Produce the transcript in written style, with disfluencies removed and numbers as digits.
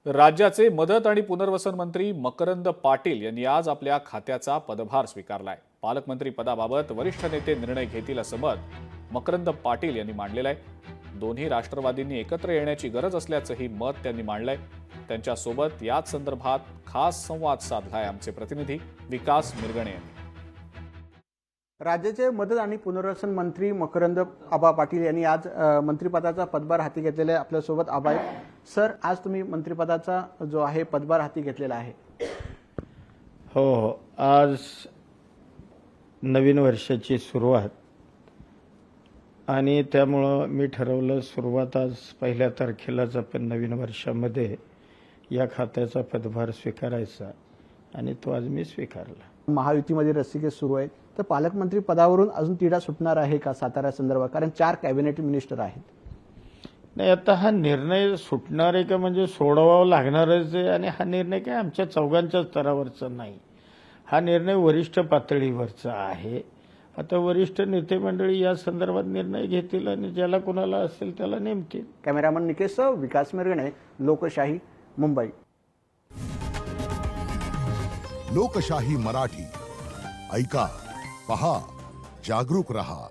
राज्याचे मदत आणि पुनर्वसन मंत्री मकरंद पाटील यांनी आज आपल्या खात्याचा पदभार स्वीकारलाय। पालकमंत्री पदाबाबत वरिष्ठ नेते निर्णय घेतील असं मत मकरंद पाटील यांनी मांडलेलं आहे। दोन्ही राष्ट्रवादींनी एकत्र येण्याची गरज असल्याचंही मत त्यांनी मांडलंय। त्यांच्यासोबत याच संदर्भात खास संवाद साधलाय आमचे प्रतिनिधी विकास मिरगणे यांनी। राज्याचे मदत आणि पुनर्वसन मंत्री मकरंद आबा पाटील यांनी आज मंत्रिपदाचा पदभार हाती घेतलेला आहे। आपल्यासोबत आबा आहेत। सर, आज तुम्ही मंत्रिपदाचा जो आहे पदभार हाती घेतलेला आहे। हो, आज नवीन वर्षाची सुरुवात आणि त्यामुळं मी ठरवलं सुरुवात आज 1 तारखेलाच आपण नवीन वर्षामध्ये या खात्याचा पदभार स्वीकारायचा आणि तो आज मी स्वीकारला। महायुतीमध्ये रस्सीखेच सुरू आहे, तर पालकमंत्री पदावरून अजून तिढा सुटणार आहे का सातारा संदर्भात? कारण 4 कॅबिनेट मिनिस्टर आहेत। नाही, आता हा निर्णय सुटणार आहे का म्हणजे सोडवावा लागणारच आहे आणि हा निर्णय काय आमच्या चौघांच्या स्तरावरचा नाही, हा निर्णय वरिष्ठ पातळीवरचा आहे। आता वरिष्ठ नेते मंडळी या संदर्भात निर्णय घेतील आणि ज्याला कोणाला असेल त्याला नेमतील। कॅमेरामन निकेशसह विकास मिरगणे, लोकशाही, मुंबई। लोकशाही मराठी ऐका, पहा, जागरूक रहा।